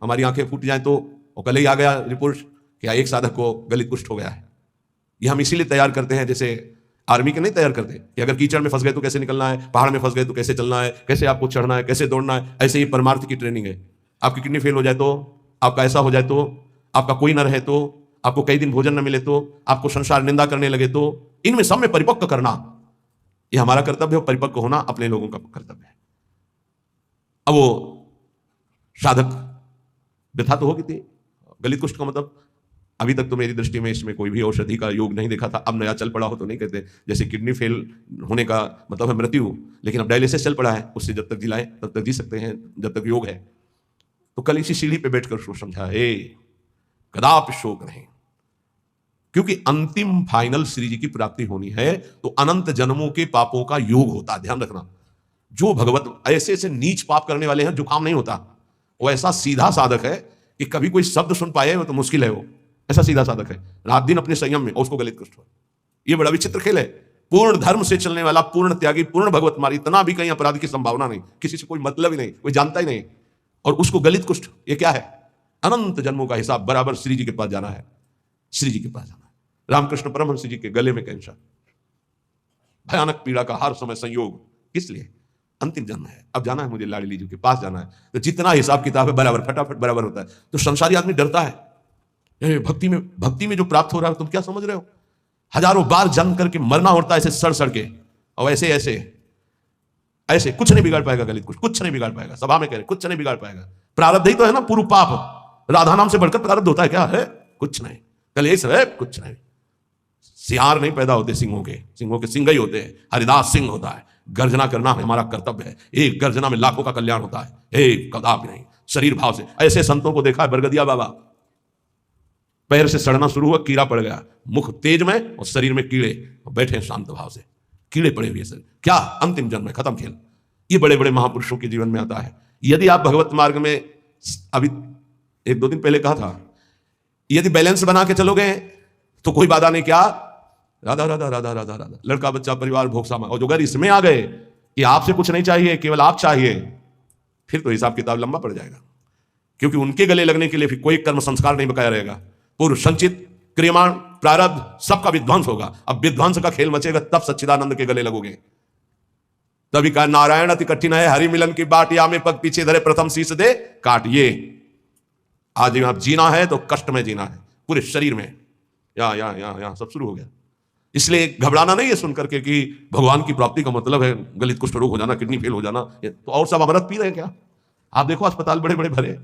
हमारी आंखें फूट जाएं तो, और कल ही आ गया रिपोर्ट कि एक साधक को गलित कुष्ठ हो गया है। ये हम इसीलिए तैयार करते हैं, जैसे आर्मी के नहीं तैयार करते कि अगर कीचड़ में फंस गए तो कैसे निकलना है, पहाड़ में फंस गए तो कैसे चलना है, कैसे आपको चढ़ना है, कैसे दौड़ना है। ऐसे ही परमार्थ की ट्रेनिंग है। आपकी किडनी फेल हो जाए तो, आपका ऐसा हो जाए तो, आपका कोई ना रहे तो, आपको कई दिन भोजन न मिले तो, आपको संसार निंदा करने लगे तो, इनमें सब में परिपक्व करना ये हमारा कर्तव्य है। परिपक्व होना अपने लोगों का कर्तव्य है। अब वो साधक व्यथा तो होगी थी। गलित कुष्ठ का मतलब अभी तक तो मेरी दृष्टि में इसमें कोई भी औषधि का योग नहीं देखा था। अब नया चल पड़ा हो तो नहीं कहते, जैसे किडनी फेल होने का मतलब है मृत्यु, लेकिन अब डायलिसिस चल पड़ा है, उससे जब तक जिलाएं तब तक जी सकते हैं, जब तक योग है। तो कल इसी सीढ़ी पे बैठकर उसको समझा, हे कदापि शोक नहीं, क्योंकि अंतिम फाइनल श्री जी की प्राप्ति होनी है तो अनंत जन्मों के पापों का योग होता है। ध्यान रखना, जो भगवत ऐसे ऐसे नीच पाप करने वाले हैं जुकाम नहीं होता, वो ऐसा सीधा साधक है कि कभी कोई शब्द सुन पाए वो तो मुश्किल है। वो ऐसा सीधा साधक है, रात दिन अपने संयम में, और उसको गलित कुष्ठ हो। ये बड़ा विचित्र खेल है। पूर्ण धर्म से चलने वाला, पूर्ण त्यागी, पूर्ण भगवत मार्ग, इतना भी कहीं अपराध की संभावना नहीं, किसी से कोई मतलब ही नहीं, कोई जानता ही नहीं, और उसको गलित कुष्ठ। ये क्या है? अनंत जन्मों का हिसाब बराबर श्री जी के पास जाना है, श्री जी के पास जाना है। रामकृष्ण परमहंस जी के गले में कैंसर, भयानक पीड़ा का हर समय संयोग, किस लिए? अंतिम जन्म है, अब जाना है मुझे लाडली जी के पास जाना है। तो जितना हिसाब किताब है बराबर फटाफट बराबर होता है। तो संसारी आदमी डरता है, भक्ति में जो प्राप्त हो रहा है तुम क्या समझ रहे हो? हजारों बार जन्म करके मरना होता है ऐसे सड़ सड़ के, और ऐसे ऐसे ऐसे कुछ नहीं बिगाड़ पाएगा गलित कुछ नहीं बिगाड़ पाएगा। सभा में कह रहे कुछ नहीं बिगाड़ पाएगा। प्रारब्ध ही तो है ना, पूर्व पाप। राधा नाम से बढ़कर प्रारब्ध होता है क्या? है कुछ नहीं। कलेश है कुछ नहीं। सियार नहीं पैदा होते सिंहों के सिंह ही होते हैं। हरिदास सिंह होता है। गर्जना करना हमारा कर्तव्य है। एक गर्जना में लाखों का कल्याण होता है। एक कदापि नहीं, शरीर भाव से। ऐसे संतों को देखा है, बरगदिया बाबा, पैर से सड़ना शुरू हुआ, कीड़ा पड़ गया, मुख तेज में और शरीर में कीड़े, बैठे शांत भाव से, कीड़े पड़े हुए सर। क्या अंतिम जन्म है, खत्म खेल। ये बड़े बड़े महापुरुषों के जीवन में आता है। यदि आप भगवत मार्ग में, अभी एक दो दिन पहले कहा था, यदि बैलेंस बना के चलोगे तो कोई बाधा नहीं। क्या? राधा राधा राधा राधा राधा, लड़का बच्चा परिवार भोग सामा। और जो अगर इसमें आ गए कि आपसे कुछ नहीं चाहिए, केवल आप चाहिए, फिर तो हिसाब किताब लंबा पड़ जाएगा। क्योंकि उनके गले लगने के लिए फिर कोई कर्म संस्कार नहीं बकाया रहेगा। पूर्व संचित क्रियमाण प्रारब्ध सबका विध्वंस होगा। अब विध्वंस का खेल मचेगा, तब सच्चिदानंद के गले लगोगे। तभी कहा, नारायण अति कठिन है, हरि मिलन की बाट, या में पग पीछे धरे, प्रथम शीश दे काट। ये आज यहां जीना है तो कष्ट में जीना है, पूरे शरीर में। यहां सब शुरू हो गया। इसलिए घबराना नहीं है सुन करके कि भगवान की प्राप्ति का मतलब है गलित कुष्ठ रोग हो जाना, किडनी फेल हो जाना। तो और सब अमृत पी रहे हैं क्या? आप देखो अस्पताल बड़े बड़े भरे।